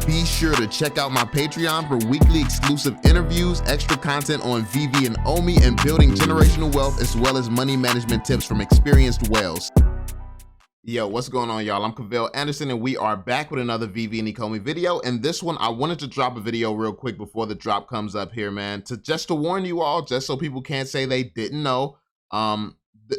Be sure to check out my Patreon for weekly exclusive interviews, extra content on Veve and Ecomi, and building generational wealth, as well as money management tips from experienced whales. Yo, what's going on, y'all? I'm Cavell Anderson, and we are back with another Veve and Ecomi video. And this one, I wanted to drop a video real quick before the drop comes up here, man, just to warn you all, just so people can't say they didn't know.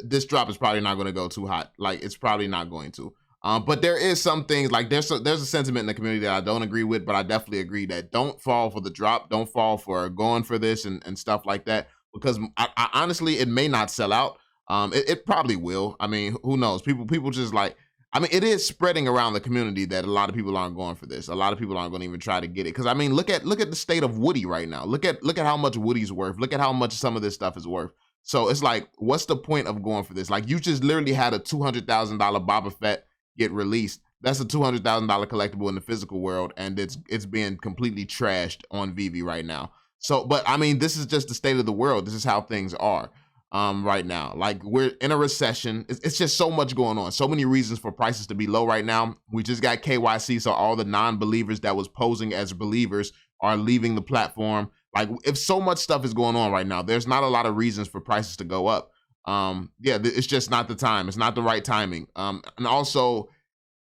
This drop is probably not going to go too hot. Like, it's probably not going to. But there is some things, like there's a sentiment in the community that I don't agree with, but I definitely agree that don't fall for the drop, don't fall for going for this and stuff like that, because I honestly, it may not sell out. It probably will. I mean, who knows? People just like, I mean, it is spreading around the community that a lot of people aren't going for this. A lot of people aren't going to even try to get it. Cause I mean, look at the state of Woody right now. Look at how much Woody's worth. Look at how much some of this stuff is worth. So it's like, what's the point of going for this? Like, you just literally had a $200,000 Boba Fett get released. That's a $200,000 collectible in the physical world, and it's being completely trashed on Veve right now. So, but I mean, this is just the state of the world. This is how things are right now. Like, we're in a recession. It's just so much going on. So many reasons for prices to be low right now. We just got KYC, so all the non-believers that was posing as believers are leaving the platform. Like, if so much stuff is going on right now, there's not a lot of reasons for prices to go up. Yeah, it's just not the time. It's not the right timing. And also,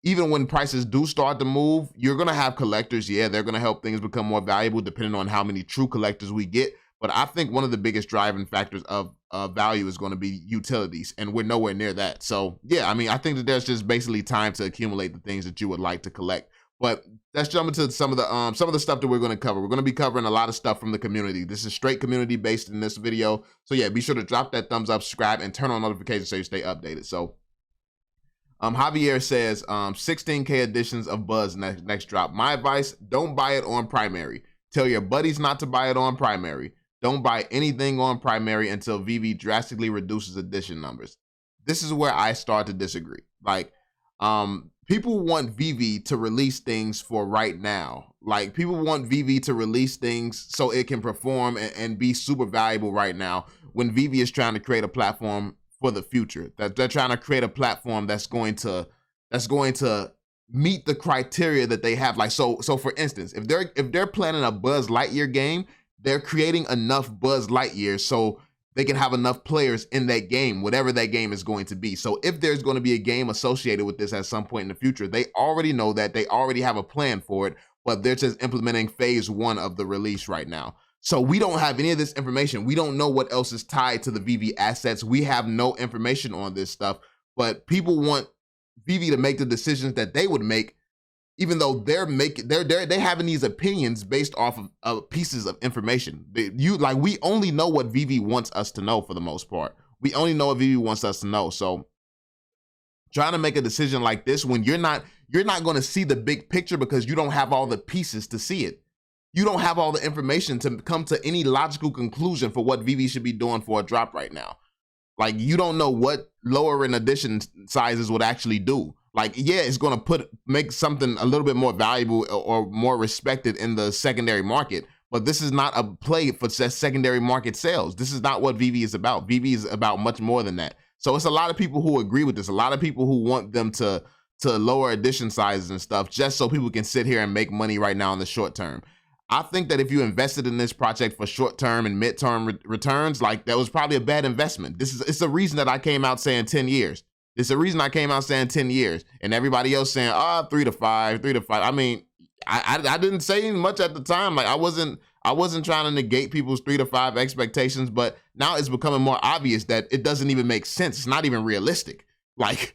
even when prices do start to move, you're going to have collectors. Yeah, they're going to help things become more valuable depending on how many true collectors we get. But I think one of the biggest driving factors of value is going to be utilities, and we're nowhere near that. So yeah, I mean, I think that there's just basically time to accumulate the things that you would like to collect. But let's jump into some of the stuff that we're going to cover. We're going to be covering a lot of stuff from the community. This is straight community based in this video. So yeah, be sure to drop that thumbs up, subscribe, and turn on notifications so you stay updated. So Javier says 16K editions of Buzz next drop. My advice: don't buy it on primary. Tell your buddies not to buy it on primary. Don't buy anything on primary until Veve drastically reduces edition numbers. This is where I start to disagree. Like, people want Veve to release things for right now. Like, people want Veve to release things so it can perform and be super valuable right now, when Veve is trying to create a platform for the future. That they're trying to create a platform that's going to meet the criteria that they have. Like, so for instance, if they're planning a Buzz Lightyear game, they're creating enough Buzz Lightyear so they can have enough players in that game, whatever that game is going to be. So if there's going to be a game associated with this at some point in the future, they already know that, they already have a plan for it, but they're just implementing phase 1 of the release right now. So we don't have any of this information. We don't know what else is tied to the Veve assets. We have no information on this stuff, but people want Veve to make the decisions that they would make, even though they're having these opinions based off of pieces of information. We only know what Veve wants us to know for the most part. We only know what Veve wants us to know. So trying to make a decision like this when you're not going to see the big picture because you don't have all the pieces to see it. You don't have all the information to come to any logical conclusion for what Veve should be doing for a drop right now. Like, you don't know what lowering edition sizes would actually do. Like, yeah, it's going to make something a little bit more valuable or more respected in the secondary market, but this is not a play for secondary market sales. This is not what Veve is about. Veve is about much more than that. So it's a lot of people who agree with this, a lot of people who want them to lower edition sizes and stuff just so people can sit here and make money right now in the short term. I think that if you invested in this project for short-term and mid-term returns, like, that was probably a bad investment. It's the reason that I came out saying 10 years. It's the reason I came out saying 10 years, and everybody else saying, 3 to 5, 3 to 5. I mean, I didn't say much at the time. Like, I wasn't trying to negate people's 3 to 5 expectations, but now it's becoming more obvious that it doesn't even make sense. It's not even realistic. Like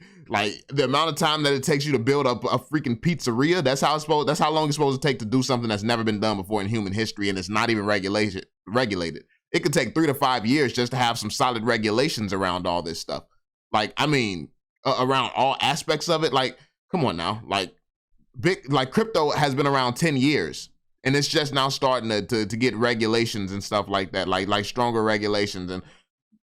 the amount of time that it takes you to build up a freaking pizzeria, that's how long it's supposed to take to do something that's never been done before in human history, and it's not even regulated. It could take 3 to 5 years just to have some solid regulations around all this stuff. Like, I mean, around all aspects of it. Like, come on now. Like, crypto has been around 10 years, and it's just now starting to get regulations and stuff like that, like stronger regulations. And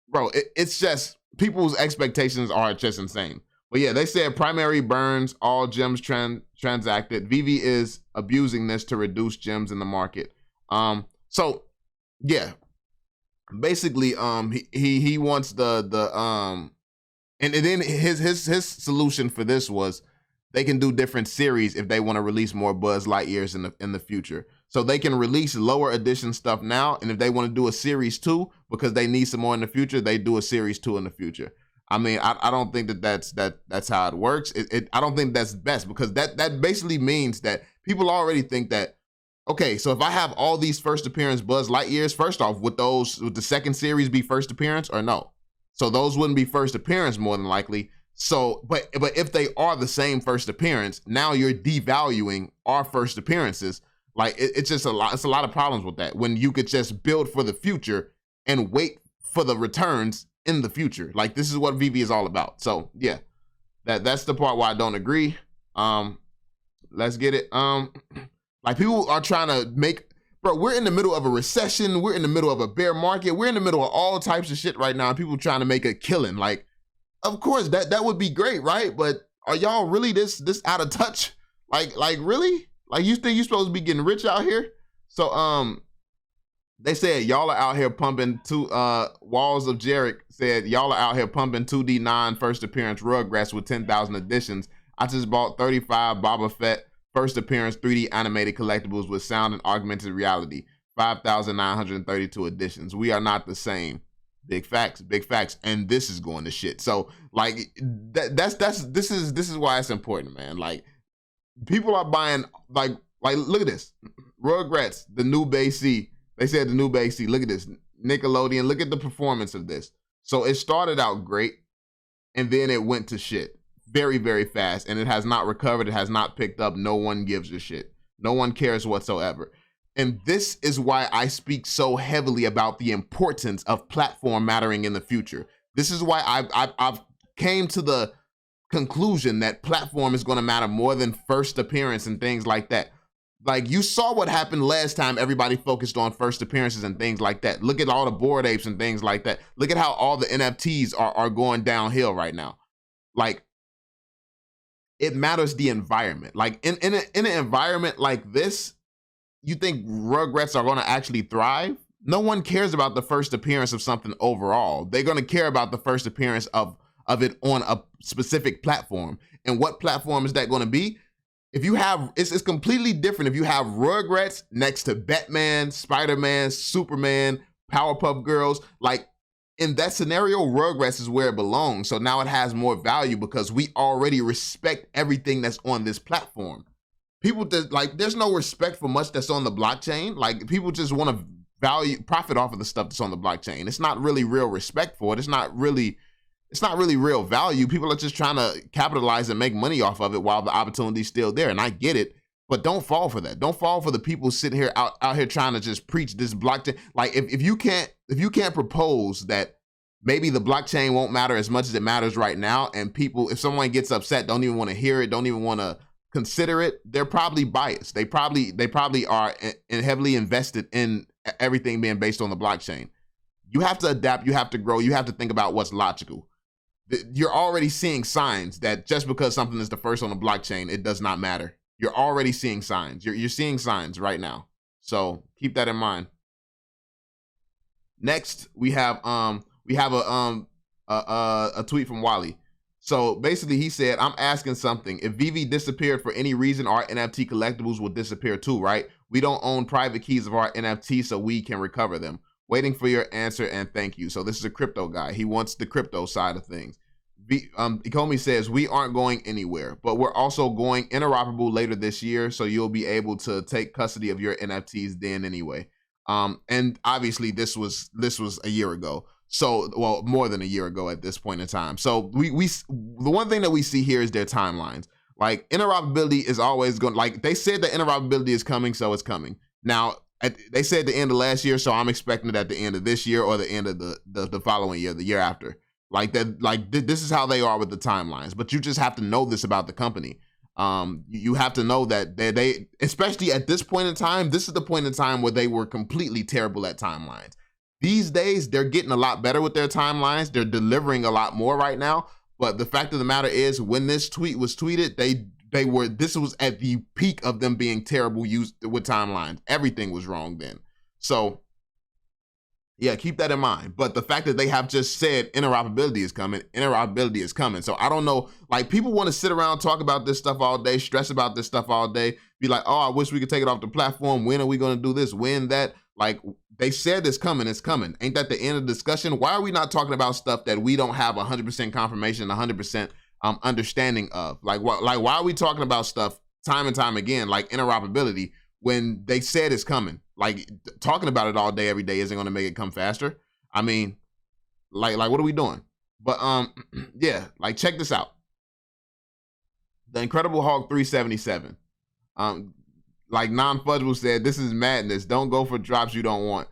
bro, it's just, people's expectations are just insane. But yeah, they said primary burns all gems transacted. Veve is abusing this to reduce gems in the market. So yeah, basically, he wants and then his solution for this was they can do different series if they want to release more Buzz Lightyears in the future. So they can release lower edition stuff now, and if they want to do a series 2 because they need some more in the future, they do a series 2 in the future. I mean, I don't think that's how it works. I don't think that's best, because that basically means that people already think that, okay, so if I have all these first appearance Buzz Lightyears, first off, would the second series be first appearance or no? So those wouldn't be first appearance more than likely. So, but if they are the same first appearance, now you're devaluing our first appearances. Like it's just it's a lot of problems with that, when you could just build for the future and wait for the returns in the future. Like, this is what Veve is all about. So yeah, that's the part why I don't agree. Let's get it. Like, people are trying to make, bro, we're in the middle of a recession, we're in the middle of a bear market, we're in the middle of all types of shit right now, and people trying to make a killing. Like, of course that would be great, right? But are y'all really this out of touch? Like really? Like, you think you're supposed to be getting rich out here? So they said y'all are out here pumping Walls of Jarek said y'all are out here pumping 2D9 first appearance Rugrats with 10,000 editions. I just bought 35 Boba Fett first appearance 3D animated collectibles with sound and augmented reality, 5,932 editions. We are not the same. Big facts, and this is going to shit. So like this is why it's important, man. Like, people are buying like look at this. Rugrats, the new base. They said the new base. Look at this. Nickelodeon, look at the performance of this. So it started out great, and then it went to shit very, very fast, and it has not recovered. It has not picked up. No one gives a shit. No one cares whatsoever. And this is why I speak so heavily about the importance of platform mattering in the future. This is why I've came to the conclusion that platform is going to matter more than first appearance and things like that. Like, you saw what happened last time everybody focused on first appearances and things like that. Look at all the Bored Apes and things like that. Look at how all the NFTs are going downhill right now. Like, it matters the environment. Like, in an environment like this, you think Rugrats are going to actually thrive? No one cares about the first appearance of something overall. They're going to care about the first appearance of it on a specific platform. And what platform is that going to be? If you have, it's completely different if you have Rugrats next to Batman, Spider-Man, Superman, Powerpuff Girls. Like, in that scenario, Rugrats is where it belongs. So now it has more value because we already respect everything that's on this platform. People just, like, there's no respect for much that's on the blockchain. Like, people just want to profit off of the stuff that's on the blockchain. It's not really real respect for it. It's not really real value. People are just trying to capitalize and make money off of it while the opportunity's still there. And I get it, but don't fall for that. Don't fall for the people sitting here out here trying to just preach this blockchain. Like, if you can't propose that maybe the blockchain won't matter as much as it matters right now, and people, if someone gets upset, don't even want to hear it, don't even want to consider it, they're probably biased. They probably are heavily invested in everything being based on the blockchain. You have to adapt, you have to grow, you have to think about what's logical. You're already seeing signs that just because something is the first on the blockchain, it does not matter. You're already seeing signs. You're seeing signs right now. So keep that in mind. Next, we have a tweet from Wally. So basically he said, I'm asking something. If Veve disappeared for any reason, our NFT collectibles will disappear too, right? We don't own private keys of our NFT, so we can recover them. Waiting for your answer and thank you. So this is a crypto guy. He wants the crypto side of things. Ecomi says, we aren't going anywhere, but we're also going interoperable later this year, so you'll be able to take custody of your NFTs then anyway. And obviously this was a year ago. So, well, more than a year ago at this point in time. So the one thing that we see here is their timelines. Like, interoperability is always going, like, they said that interoperability is coming, so it's coming. Now, they said the end of last year, so I'm expecting it at the end of this year or the end of the following year, the year after. Like that, like this is how they are with the timelines. But you just have to know this about the company. You have to know that they, especially at this point in time, this is the point in time where they were completely terrible at timelines. These days, they're getting a lot better with their timelines. They're delivering a lot more right now. But the fact of the matter is, when this tweet was tweeted, this was at the peak of them being terrible used with timelines. Everything was wrong then. So Yeah, keep that in mind. But the fact that they have just said interoperability is coming. So I don't know, like people want to sit around, talk about this stuff all day, stress about this stuff all day, be like, oh, I wish we could take it off the platform. When are we going to do this? When that? Like they said it's coming, it's coming. Ain't that the end of the discussion? Why are we not talking about stuff that we don't have 100% confirmation, 100% understanding of? Like why are we talking about stuff time and time again, like interoperability, when they said it's coming? Like talking about it all day, every day isn't going to make it come faster. I mean, like what are we doing? But yeah, like check this out. The Incredible Hulk 377. Like non-fudgeable said, this is madness. Don't go for drops you don't want.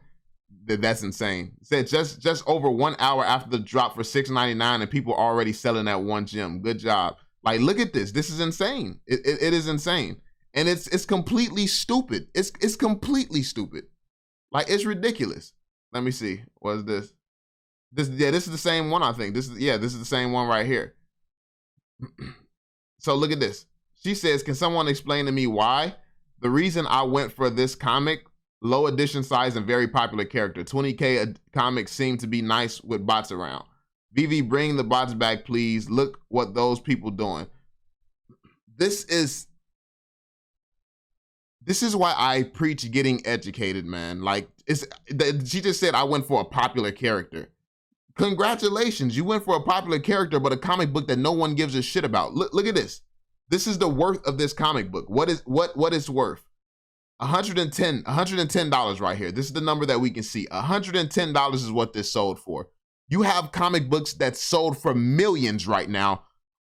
That's insane. Said just over 1 hour after the drop for $6.99 and people already selling that one gem. Good job. Like look at this. This is insane. It is insane. And it's completely stupid. It's completely stupid. Like it's ridiculous. Let me see. What is this? This is the same one, I think. This is the same one right here. So look at this. She says, can someone explain to me why? The reason I went for this comic, low edition size and very popular character. 20K comics seem to be nice with bots around. Veve, bring the bots back, please. Look what those people doing. This is why I preach getting educated, man. Like she just said I went for a popular character. Congratulations, you went for a popular character, but a comic book that no one gives a shit about. Look at this. This is the worth of this comic book. What it's worth? $110 right here. This is the number that we can see. $110 is what this sold for. You have comic books that sold for millions right now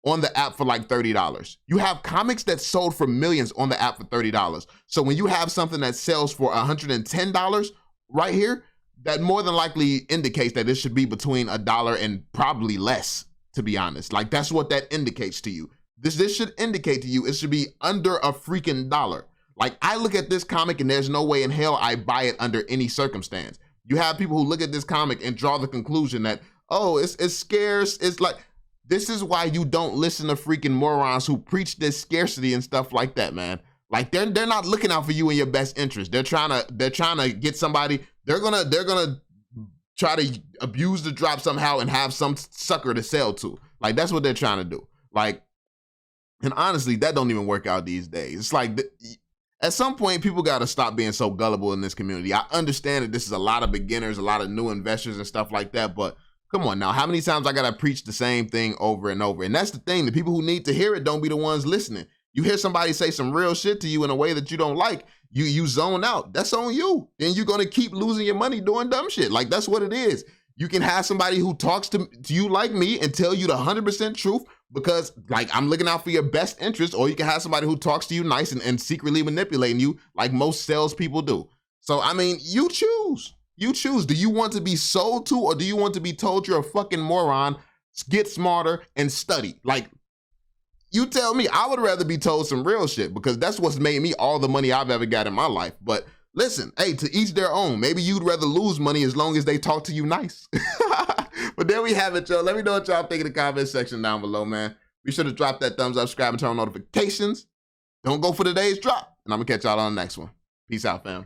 on the app for like $30. You have comics that sold for millions on the app for $30. So when you have something that sells for $110 right here, that more than likely indicates that it should be between $1 and probably less, to be honest. Like that's what that indicates to you. This should indicate to you it should be under a freaking dollar. Like I look at this comic and there's no way in hell I buy it under any circumstance. You have people who look at this comic and draw the conclusion that, oh, it's scarce. It's like, this is why you don't listen to freaking morons who preach this scarcity and stuff like that, man. Like they're not looking out for you in your best interest. They're trying to get somebody. They're gonna try to abuse the drop somehow and have some sucker to sell to. Like that's what they're trying to do. Like, and honestly, that don't even work out these days. It's like at some point, people got to stop being so gullible in this community. I understand that this is a lot of beginners, a lot of new investors and stuff like that, but come on now, how many times I gotta preach the same thing over and over? And that's the thing, the people who need to hear it don't be the ones listening. You hear somebody say some real shit to you in a way that you don't like, you zone out. That's on you. Then you're gonna keep losing your money doing dumb shit. Like that's what it is. You can have somebody who talks to you like me and tell you the 100% truth because like I'm looking out for your best interest, or you can have somebody who talks to you nice and secretly manipulating you like most salespeople do. So I mean, you choose. You choose. Do you want to be sold to, or do you want to be told you're a fucking moron? Get smarter and study. Like, you tell me. I would rather be told some real shit because that's what's made me all the money I've ever got in my life. But listen, hey, to each their own. Maybe you'd rather lose money as long as they talk to you nice. But there we have it, y'all. Let me know what y'all think in the comment section down below, man. Be sure to drop that thumbs up, subscribe, and turn on notifications. Don't go for today's drop. And I'm going to catch y'all on the next one. Peace out, fam.